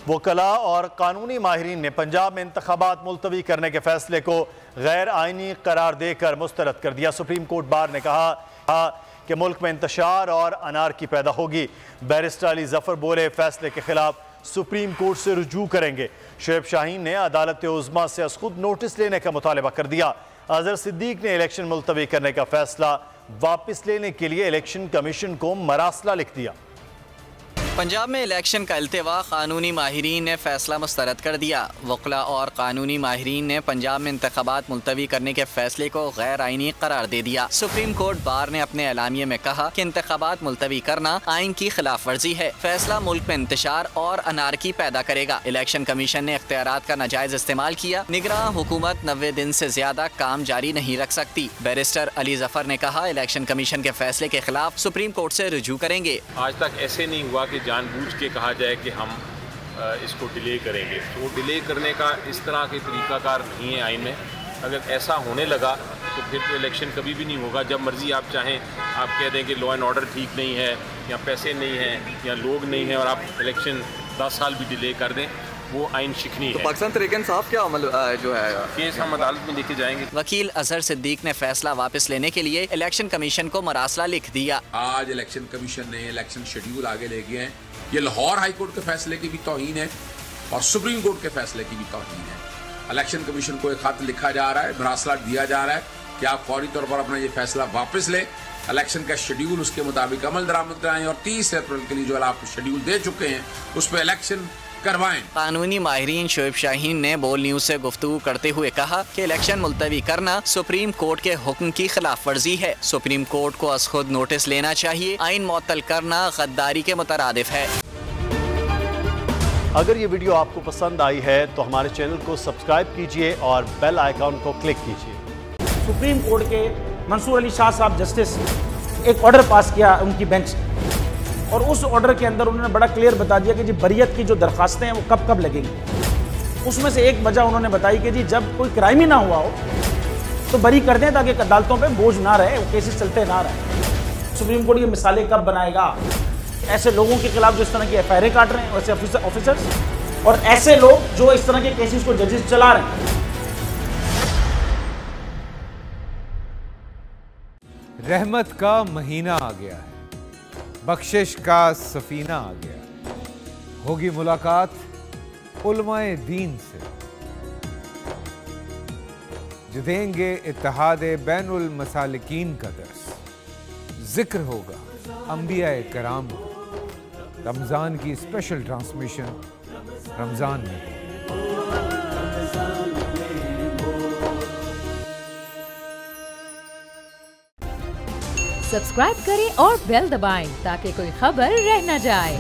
वकला और कानूनी माहिरीन ने पंजाब में इंतखाबात मुलतवी करने के फैसले को गैर आइनी करार देकर मुस्तरद कर दिया। सुप्रीम कोर्ट बार ने कहा कि मुल्क में इंतशार और अनारकी पैदा होगी। बैरिस्टर अली जफर बोले, फैसले के खिलाफ सुप्रीम कोर्ट से रुजू करेंगे। शुएब शाहीन ने अदालत उज़्मा से खुद नोटिस लेने का मुतालबा कर दिया। अजहर सिद्दीक ने इलेक्शन मुलतवी करने का फैसला वापस लेने के लिए इलेक्शन कमीशन को मरासला लिख दिया। पंजाब में इलेक्शन का अल्तवा कानूनी माहिरीन ने फैसला मुस्तरद कर दिया। वकला और कानूनी माहिरीन ने पंजाब में इंतखाबात मुलतवी करने के फैसले को गैर आइनी करार दे दिया। सुप्रीम कोर्ट बार ने अपने एलामिये में कहा कि इंतखाबात मुलतवी करना आइन की खिलाफ वर्जी है। फैसला मुल्क में इंतशार और अनारकी पैदा करेगा। इलेक्शन कमीशन ने इख्तियारात का नाजायज इस्तेमाल किया। निगरान हुकूमत 90 दिन से ज्यादा काम जारी नहीं रख सकती। बैरिस्टर अली जफर ने कहा, इलेक्शन कमीशन के फैसले के खिलाफ सुप्रीम कोर्ट से रुजू करेंगे। आज तक ऐसे नहीं हुआ कि जानबूझ के कहा जाए कि हम इसको डिले करेंगे, तो डिले करने का इस तरह के तरीक़ाकार नहीं है आइन में। अगर ऐसा होने लगा तो फिर तो इलेक्शन कभी भी नहीं होगा। जब मर्ज़ी आप चाहें, आप कह दें कि लॉ एंड ऑर्डर ठीक नहीं है या पैसे नहीं हैं या लोग नहीं हैं और आप इलेक्शन 10 साल भी डिले कर दें, वो आइन शिकनी है। पाकिस्तान तरीके इंसाफ क्या अमल जो है केस हम अदालत में लेके जाएंगे। वकील अजहर सिद्दीक ने फैसला वापस लेने के लिए इलेक्शन कमीशन को मरासला लिख दिया। आज इलेक्शन कमीशन ने इलेक्शन शेड्यूल आगे ले गए हैं। ये लाहौर हाई कोर्ट के फैसले की भी तौहीन है और सुप्रीम कोर्ट के फैसले की भी तौहीन है। इलेक्शन कमीशन को एक खत लिखा जा रहा है, मरासला दिया जा रहा है कि आप फौरी तौर पर अपना ये फैसला वापस लें, इलेक्शन का शेड्यूल उसके मुताबिक अमल दरामद कराएं और 30 अप्रैल के लिए जो आप शेड्यूल दे चुके हैं उस पर इलेक्शन करवाएं। कानूनी माहिरीन शुएब शाहीन ने बोल न्यूज से गुफ्तगू करते हुए कहा कि इलेक्शन मुलतवी करना सुप्रीम कोर्ट के हुक्म की खिलाफ वर्जी है। सुप्रीम कोर्ट को अज खुद नोटिस लेना चाहिए। आइन मुअत्तल करना गद्दारी के मुतरादिफ है। अगर ये वीडियो आपको पसंद आई है तो हमारे चैनल को सब्सक्राइब कीजिए और बेल आइकॉन को क्लिक कीजिए। सुप्रीम कोर्ट के मंसूर अली शाह साहब जस्टिस एक ऑर्डर पास किया उनकी बेंच, और उस ऑर्डर के अंदर उन्होंने बड़ा क्लियर बता दिया कि जी बरियत की जो दरखास्तें हैं वो कब कब लगेंगी। उसमें से एक वजह उन्होंने बताई कि जी जब कोई क्राइम ही ना हुआ हो तो बरी कर दें ताकि अदालतों पे बोझ ना रहे, वो केसेस चलते ना रहे। सुप्रीम कोर्ट ये मिसालें कब बनाएगा? ऐसे लोगों के खिलाफ जो इस तरह की एफआईआर काट रहे हैं, ऐसे ऑफिसर्स और ऐसे लोग जो इस तरह के केसेस को जजेस चला रहे हैं। रहमत का महीना आ गया है, बख्शिश का सफीना आ गया। होगी मुलाकात उलमाए दीन से, जो देंगे इत्तेहाद बैनुल मसालिकीन का दर्स। जिक्र होगा अंबिया कराम, रमजान की स्पेशल ट्रांसमिशन रमजान में। सब्सक्राइब करें और बेल दबाएं ताकि कोई खबर रह न जाए।